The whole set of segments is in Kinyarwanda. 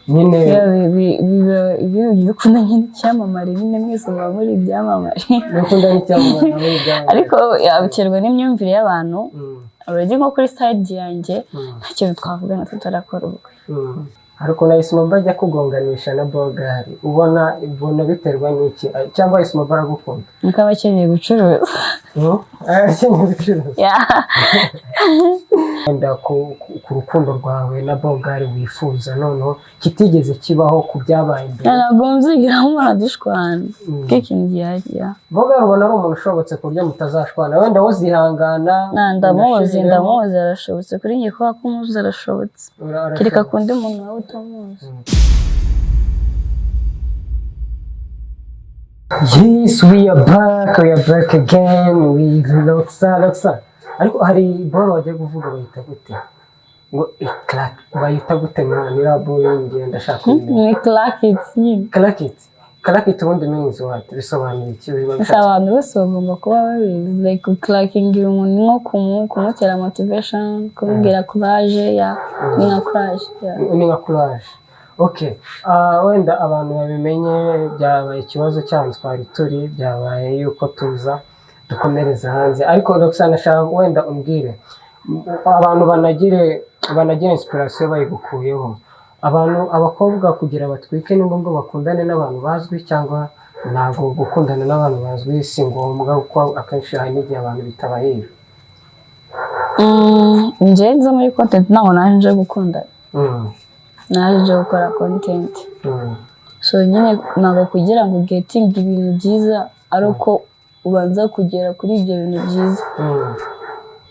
nyine bikunda nyine icyamamare nyine mwese muba muri ibyamamare bikunda n'icyamamare muri ibyamamare ariko biterwa n'imyumvire y'abantu urugero nko kuri side yanjye nta kintu twavuga na tutarakora ubukwe ariko nahisemo bajya kugonganisha na Bogari ubona biterwa n'iki cyangwa nahisemo baragukunda nuko aba akeneye gucuruza akeneye gucuruza wenda ku rukundo rwawe na Bogari wifuza noneho kitigeze kibaho ku byabaye imbere ntabwo muzigera mubona dushwana k'ikintu gihari Bogari ubona ari umuntu ushobotse ku buryo mutazashwana wenda wozihangana ndamuzi arashobotse kuri njye kubera ko umuzi arashobotse kereka ku undi muntu nawe utamuzi Yes, we are back again with Loxa. Ariko hari boro wagiye kuvuga bayita gute? Ngo iclack bayita gute mwana boyingi ndashaka ni clack it nyine. Clack it ubundi means what? Bisobanuye iki biba bishaka? Abantu bose bagomba kuba babizi like clacking umuntu nko kumutera motivation, kumubwira courage ya ni nka courage. Okay, wenda abantu babimenye byabaye ikibazo cyanze twari turi byabaye yuko tuza dukomereza hanze ariko Roxana nashaka wenda umbwire abantu banagire inspiration bayigukuyeho abakobwa kugira batwike ni ngombwa bakundane n'abantu bazwi cyangwa ntago gukundana n'abantu bazwi si ngombwa kuko akenshi hari n'igihe abantu bitabahira ngenza muri content naho naje gukundana naje gukora content so nyine ntabwo kugira ngo getting ibintu byiza ari uko ubanza kugera kuri ibyo bintu byiza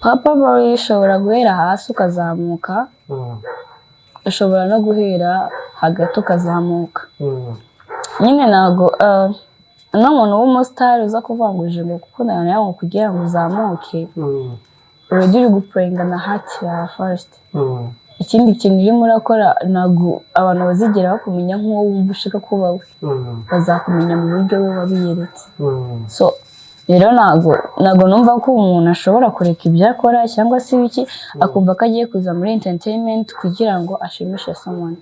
papa bari ushobora guhera hasi ukazamuka ushobora no guhera hagati ukazamuka nyine ntabwo n'umuntu w'umusitari uza kuvanguje ngo gukundana nawe kugira ngo uzamuke uri guprayinga na hati yawe first ikindi kintu urimo urakora ntabwo abantu bazigera bakumenya nk'uwo wumva ushaka kuba we bazakumenya mu buryo we wabiyeretse so rero ntabwo numva ko umuntu ashobora kureka ibyo akora cyangwa se ibiki akumva ko agiye kuza muri entertainment kugira ngo ashimishe someone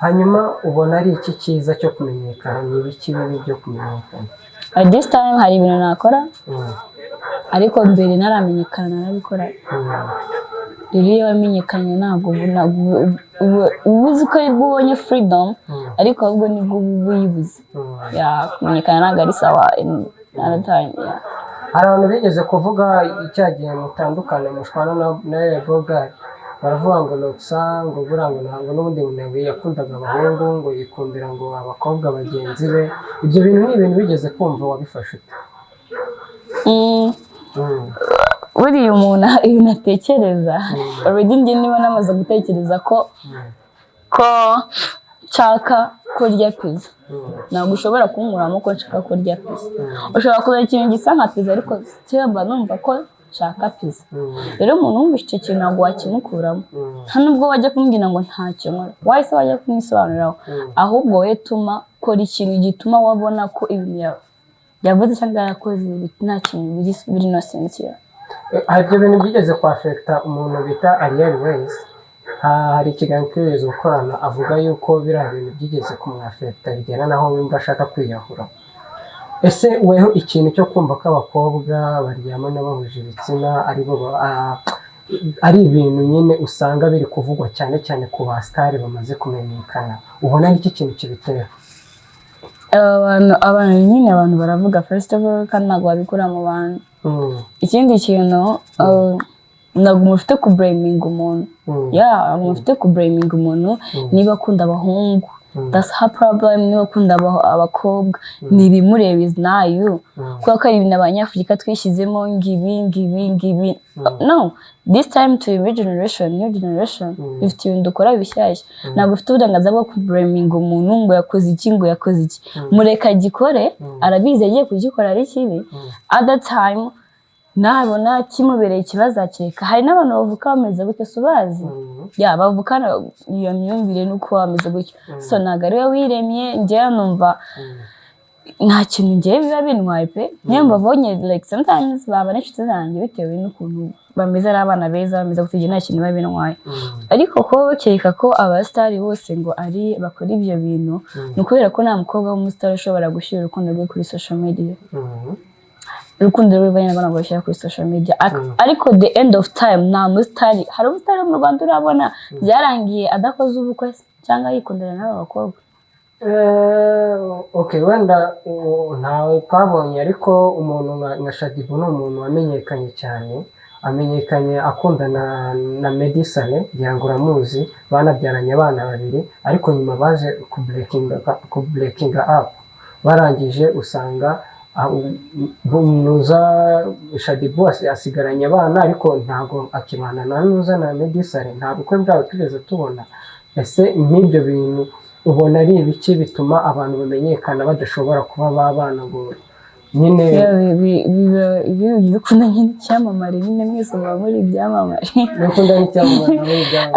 hanyuma ubona ari iki cyiza cyo kumenyekana ni ibiki bibi byo kumenyekana at this time hari ibintu nakora ariko mbere naramenyekana narabikora rero iyo wamenyekanye ntabwo ubuzi ko aribwo ubonye freedom ariko ahubwo nibwo uyibuze kumenyekana ntabwo ari sawa naratangiye hari abantu bigeze kuvuga icyagihe mutandukana mushwana na Bogari baravuga ngo Loxa ngo burango ntabwo n'ubundi nawe yakundaga abahungu ngo yikundira ngo abakobwa bagenzi be ibyo bintu ni ibintu bigeze kumva wabifashe buriya umuntu ibintu atekereza already njye niba namaze gutekereza ko nshaka kurya pizza ntabwo ushobora kunkuramo ko nshaka kurya pizza ushobora kugira ikintu gisa nka pizza ariko cyaba numva ko nshaka pizza rero umuntu wumvise icyo kintu ntabwo wakimukuramo nta nubwo wajya kumbwira ngo ntacyo nkora wahise wajya kumwisobanuriraho ahubwo wowe tuma kora ikintu gituma wabona ko ibintu yavuze cyangwa yakoze nta kintu biri no sincere hari ibyo bintu byigeze kwafekita umuntu bita Ariel Ways hari ikiganiro cyigeze gukorana avuga yuko biriya bintu byigeze kumwafekita bigera naho wumva ashaka kwiyahura ese weho ikintu cyo kumva ko abakobwa baryamana bahuje ibitsina ari ibintu nyine usanga biri kuvugwa cyane cyane ku basitari bamaze kumenyekana ubona n'iki kintu kibitera abantu baravuga first of all kandi ntabwo babikura mu bantu ikindi kintu ntabwo mufite kuburayiminga umuntu mufite kuburayiminga umuntu niba akunda abahungu that's her problem niba akunda abakobwa ntibimureba is nayo kubera ko ari ibintu abanyafurika twishyizemo ngibi no this time to new generation ifite ibintu dukora bishyashya ntabwo ufite uburenganzira bwo kuburayiminga umuntu ngo yakoze iki mureka agikore arabizi agiye kugikora ari kibi at that time nabona kimubereye ikibazo akeka hari n'abantu bavuka bameze gutyo subazi bavukana iyo myumvire nuko bameze gutyo so ntabwo ari we wiremye njyewe numva nta kintu njyewe biba bintwaye pe niyo mbabonye like sometimes baba n'inshuti zanjye bitewe n'ukuntu bameze ari abana beza bameze gutega nta kintu biba bintwaye ariko kuba bakeka ko abasitari bose ngo ari bakora ibyo bintu ni ukubera ko nta mukobwa w'umusitari ushobora gushyira urukundo rwe kuri social media urukundo rw'abana ntabwo bashyira kuri social media ariko the end of time nta musitari hari umusitari mu Rwanda urabona byarangiye adakoze ubukwe cyangwa yikundana n'aba bakobwa okay wenda ntawe twabonye ariko umuntu nka Shadibu ni umuntu wamenyekanye cyane amenyekanye akundana na Meddy Saleh ngira ngo uramuzi banabyaranye abana babiri ariko nyuma baje ku breaking up barangije usanga Nuza Shadibu asigaranye abana ariko ntabwo akibana na Nuza na Meddy Saleh nta bukwe bwabo tugeze tubona ese nk'ibyo bintu ubona ari ibiki bituma abantu bamenyekana badashobora kuba babana ngo nyine bikunda nyine icyamamare nyine mwese muba muri ibyamamare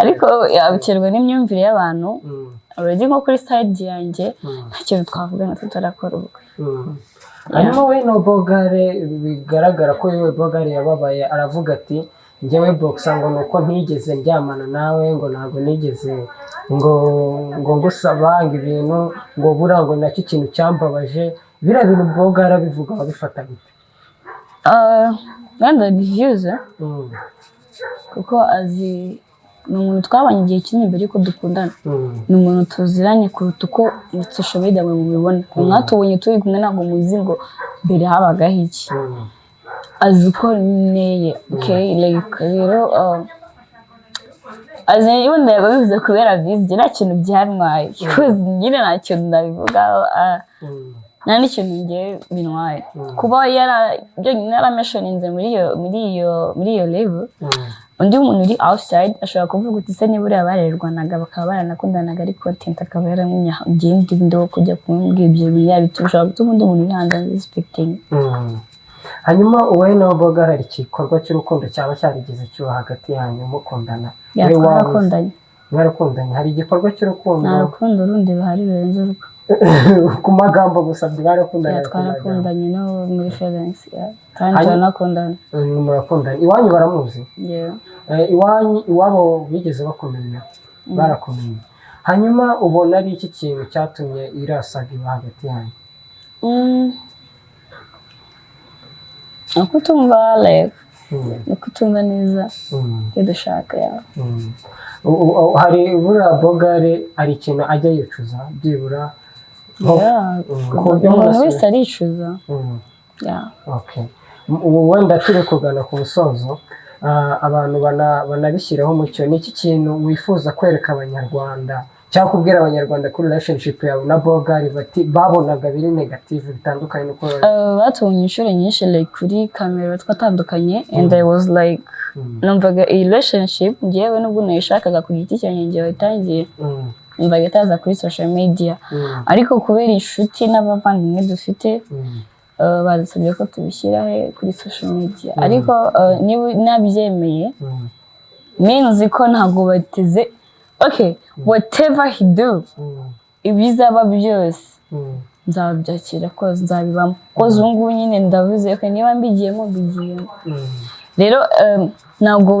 ariko biterwa n'imyumvire y'abantu urugero nko kuri side yanjye nta kintu twavugana tutarakora ubukwe hanyuma we no Bogare bigaragara ko yewe Bogare yababaye aravuga ati njyewe Boxer ngo nuko ntigeze ndyamana nawe ngo ntabwo nigeze ngo ngusabanga ibintu ngo burango nacyo ikintu cyambabaje bira bintu Bogare bivuga babifata bite wenda diffuse kuko azi ni umuntu twabanye igihe kinini mbere yuko dukundana ni umuntu tuziranye kuruta uko social media mwe mubibona mwatubonye turi kumwe ntabwo muzi ngo mbere habagaho iki azi uko neye okay like rero azi yiboneye babivuze kubera bizi nta kintu byantwaye because nyine nta kintu ndabivugaho nta n'ikintu ngiye bintwaye kuba byo nyine yarameshoninze muri iyo level undi muntu uri outside ashobora kuvuga uti se niba uriya barerwanaga bakaba baranakundanaga ari content akaba yaramugenda ndo kujya kumubwira ibyo bintu yabitushobora gutuma undi muntu uri hanze respecting hanyuma wowe na Bogare hari igikorwa cy'urukundo cyaba cyarigeze cyuba hagati yanyu mukundana mwarakundanye hari igikorwa cy'urukundo nta rukundo rundi ruhari rurenze urwo ku magambo gusa mwarakundanye twarakundanye no muri feelings kandi turanakundana murakundana iwanyu baramuzi iwabo bigeze bakumenya barakumenya hanyuma ubona ari iki kintu cyatumye irasaga iba hagati yanyu ukutumva like ukutumva neza dushaka yawe hari buriya Bogare hari ikintu ajya yicuza byibura umuntu wese aricuza wenda turi kugana ku musozo abantu banabishyiraho umucyo ni iki kintu wifuza kwereka abanyarwanda cyangwa kubwira abanyarwanda kuri relationship yawe na Bogare babonaga biri negative bitandukanye nuko batubonye inshuro nyinshi like kuri kamera twatandukanye and I was like numvaga iyi relationship ngewe nubwo nayishakaga ku giti cyanjye ngewe itangiye numvaga itaza kuri social media ariko kubera inshuti n'abavandimwe dufite badusabye ko tubishyira kuri social media ariko niba nabyemeye means ko ntabwo bateze okay whatever he do ibizaba byose nzabyakira ko nzabibamo ko zungu nyine ndavuze ko niba mbigiyemo rero ntabwo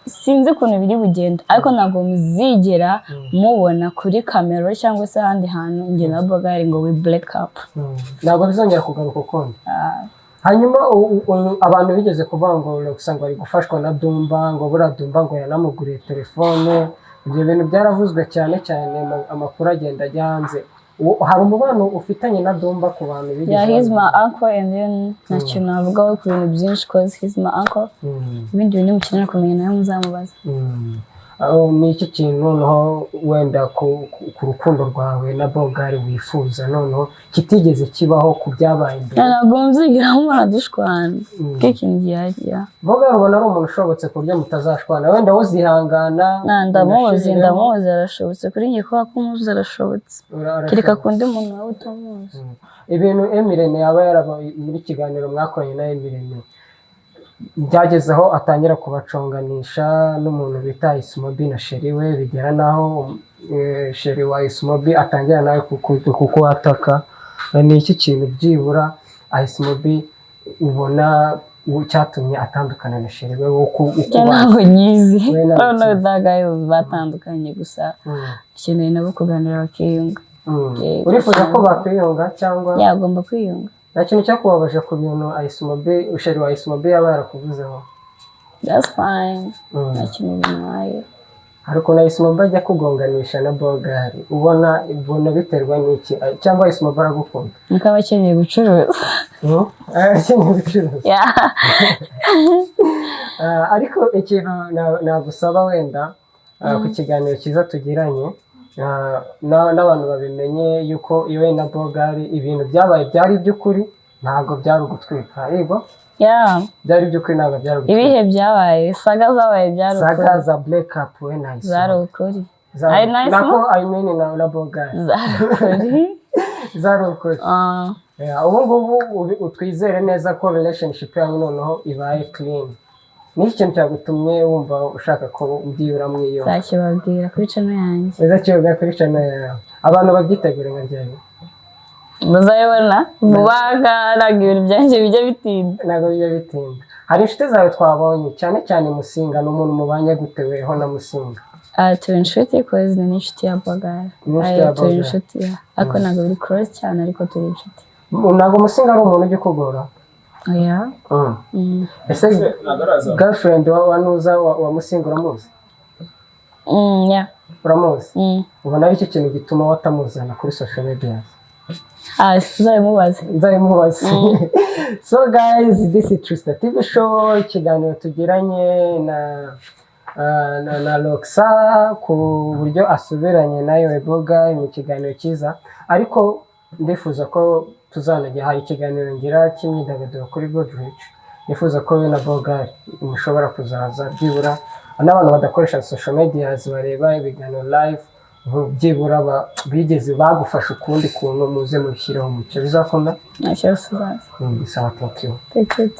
sinzi ukuntu biri bugenda ariko ntabwo muzigera mubona kuri kamera cyangwa se ahandi hantu njye na Bogare ngo we black up ntabwo bizongera kugaruka ukundi hanyuma abantu bigeze kuvuga ngo usanga bari gufashwa na Dumba ngo buriya Dumba ngo yanamuguriye telefone ibyo bintu byaravuzwe cyane amakuru agenda ajya hanze hari umubano ufitanye na Dumba ku bantu bigeze he's my uncle and then ntacyo navugaho ku bintu byinshi cause he's my uncle ibindi bintu mukenera kumenya nawe muzamubaza ni iki kintu noneho wenda ku rukundo rwawe na Bogare wifuza noneho kitigeze kibaho ku byabaye imbere ntabwo muzigera mubona dushwana k'ikintu gihajya Bogare ubona ari umuntu ushobotse ku buryo mutazashwana wenda uzihangana ndamuzi arashobotse kuri njye kubera ko umuzi arashobotse kereka ku undi muntu nawe utamuzi ibintu Emirene yaba yarabaye muri kiganiro mwakoranye na Emirene byageze aho atangira kubaconganisha n'umuntu bita Ismobi na Sheri we bigera naho Sheri wa Ismobi atangira nawe kukuwataka ni iki kintu byibura Ismobi ubona cyatumye atandukana na sheri we ntabwo nyizi noneho dagayo batandukanye gusa ikeneye nabo kuganira bakiyunga. Urifuza ko bakwiyunga cyangwa yagomba kwiyunga? nta kintu cyakubabaje ku bintu Aismabe sheri wa Aismabe yaba yarakuvuzeho? That's fine. Nta kintu bintwaye. Ariko na Aismabe ajya kugonganisha na Bogari ubona biterwa n'iki cyangwa Aismabe aragukunda? Nuko aba akeneye gucuruza. Akeneye gucuruza. Ariko ikintu nagusaba wenda ku kiganiro cyiza tugiranye n'abantu babimenye yuko iwe na Bogari ibintu byabaye byari iby'ukuri ntabwo byari ugutwika. Yego byari iby'ukuri ntabwo byari ugutwika. Ibihe byabaye saga zabaye byari ukuri. Saga za break up we na Aismabe zari ukuri. nako I mean na Bogari zari ukuri. Ubu ngubu utwizere neza ko relationship yanyu noneho ibaye clean. Ni ikintu cyagutumye wumva ushaka ko ubyiyura mwiyo? Zakibabwira kuri channel yanjye. Uzakibabwira kuri channel yawe. Abantu babyitegure nka ryari? Muzayibona mubagaraga ibintu byanjye bijya bitinda. Ntabwo bijya bitinda. Hari inshuti zawe twabonye cyane cyane Musinga n'umuntu mubanye gute weho na Musinga? Turi inshuti koze ni inshuti ya Bogari. Turi inshuti ariko ntabwo biri close cyane ariko turi inshuti. Ntabwo Musinga ari umuntu ujya ukugora? Oya. Ese girlfriend wanuza wa Musinga uramuzi? Yeah. Uramuzi? Ubona ari cyo kintu gituma watamuzana kuri social media? Nzabimubaza. So guys, this is Trista TV show, ikiganiro tugiranye na Roxa ku buryo asubiranye nayo Bogari mu kiganiro cyiza, ariko ndifuza ko tuzanajya hari ikiganiro ngira cy'imyidagaduro kuri Godrich. Nifuza ko we na Bogari mushobora kuzaza byibura n'abantu badakoresha social media bareba ibiganiro live, byibura bigeze bagufasha ukundi kuntu muze mushyiraho umucyo bizakunda. Nashyo subaza. Bisaba thank you. Thank you.